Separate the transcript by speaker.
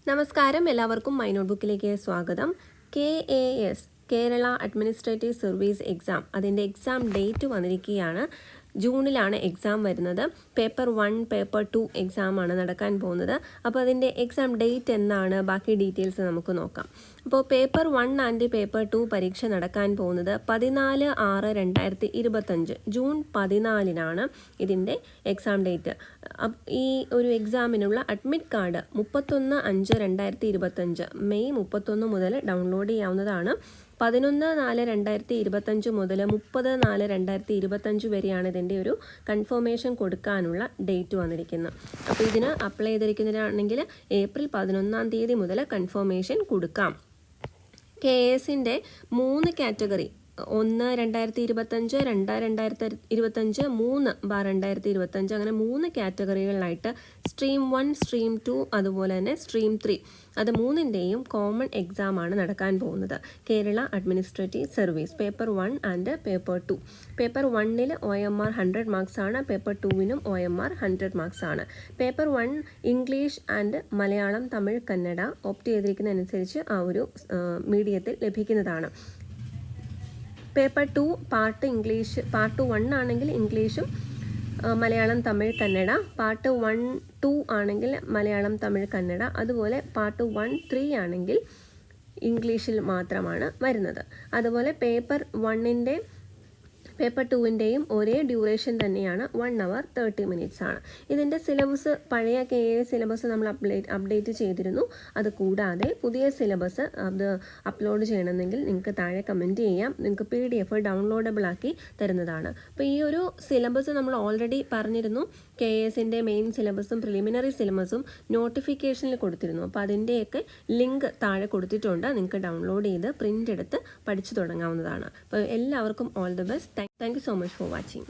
Speaker 1: നമസ്കാരം, എല്ലാവർക്കും മൈ നോട്ട്ബുക്കിലേക്ക് സ്വാഗതം. KAS Kerala administrative service exam അതിൻ്റെ എക്സാം ഡേറ്റ് വന്നിരിക്കുകയാണ്. ജൂണിലാണ് എക്സാം വരുന്നത്. പേപ്പർ 1, പേപ്പർ 2 എക്സാമാണ് നടക്കാൻ പോകുന്നത്. അപ്പോൾ അതിൻ്റെ എക്സാം ഡേറ്റ് എന്നാണ്, ബാക്കി ഡീറ്റെയിൽസ് നമുക്ക് നോക്കാം. അപ്പോൾ പേപ്പർ 1 ആൻഡ് പേപ്പർ 2 പരീക്ഷ നടക്കാൻ പോകുന്നത് 14/6/2025 ജൂൺ 14-നാണ് ഇതിൻ്റെ എക്സാം ഡേറ്റ്. ഈ ഒരു എക്സാമിനുള്ള അഡ്മിറ്റ് കാർഡ് 31/5/2025 മെയ് 31 മുതൽ ഡൗൺലോഡ് ചെയ്യാവുന്നതാണ്. 11/4/2025 മുതൽ 30/4/2025 വരെയാണ് ഇതിൻ്റെ ഒരു കൺഫർമേഷൻ കൊടുക്കാനുള്ള ഡേറ്റ് വന്നിരിക്കുന്നത്. അപ്പോൾ ഇതിന് അപ്ലൈ ചെയ്തിരിക്കുന്നതാണെങ്കിൽ ഏപ്രിൽ 11-ാം തീയതി മുതൽ കൺഫർമേഷൻ കൊടുക്കാം. KASൻ്റെ 3 കാറ്റഗറി, 1/2025, 2/2025, 3/2025 അങ്ങനെ 3 കാറ്റഗറികളിലായിട്ട് സ്ട്രീം 1, സ്ട്രീം 2 അതുപോലെ തന്നെ സ്ട്രീം 3 അത് 3ൻ്റെയും കോമൺ എക്സാമാണ് നടക്കാൻ പോകുന്നത്. Kerala administrative service paper 1 and paper 2. Paper 1-ൽ OMR 100 മാർക്സ് ആണ്, പേപ്പർ 2-നും OMR 100 മാർക്സ് ആണ്. Paper 1 English and Malayalam, Tamil, Kannada opt ചെയ്തിരിക്കുന്നതനുസരിച്ച് ആ ഒരു മീഡിയത്തിൽ ലഭിക്കുന്നതാണ്. പേപ്പർ 2 പാർട്ട് 1 ആണെങ്കിൽ ഇംഗ്ലീഷും മലയാളം, തമിഴ്, കന്നഡ. പാർട്ട് 1, 2 ആണെങ്കിൽ മലയാളം, തമിഴ്, കന്നഡ. അതുപോലെ പാർട്ട് 1, 3 ആണെങ്കിൽ ഇംഗ്ലീഷിൽ മാത്രമാണ് വരുന്നത്. അതുപോലെ പേപ്പർ 1-ൻ്റെ പേപ്പർ 2-ൻ്റെയും ഒരേ ഡ്യൂറേഷൻ തന്നെയാണ്, 1 hour 30 minutes ആണ്. ഇതിൻ്റെ സിലബസ് പഴയ KAS സിലബസ് നമ്മൾ അപ്ഡേറ്റ് ചെയ്തിരുന്നു. അത് കൂടാതെ പുതിയ സിലബസ് അത് അപ്ലോഡ് ചെയ്യണമെങ്കിൽ നിങ്ങൾക്ക് താഴെ കമൻറ്റ് ചെയ്യാം. നിങ്ങൾക്ക് PDF ഡൗൺലോഡബിൾ ആക്കി തരുന്നതാണ്. അപ്പോൾ ഈ ഒരു സിലബസ് നമ്മൾ ഓൾറെഡി പറഞ്ഞിരുന്നു. KASൻ്റെ മെയിൻ സിലബസും പ്രിലിമിനറി സിലബസും നോട്ടിഫിക്കേഷനിൽ കൊടുത്തിരുന്നു. അപ്പോൾ അതിൻ്റെയൊക്കെ ലിങ്ക് താഴെ കൊടുത്തിട്ടുണ്ട്. നിങ്ങൾക്ക് ഡൗൺലോഡ് ചെയ്ത് പ്രിൻ്റ് എടുത്ത് പഠിച്ചു തുടങ്ങാവുന്നതാണ്. അപ്പോൾ എല്ലാവർക്കും all the best. Thank you so much for watching.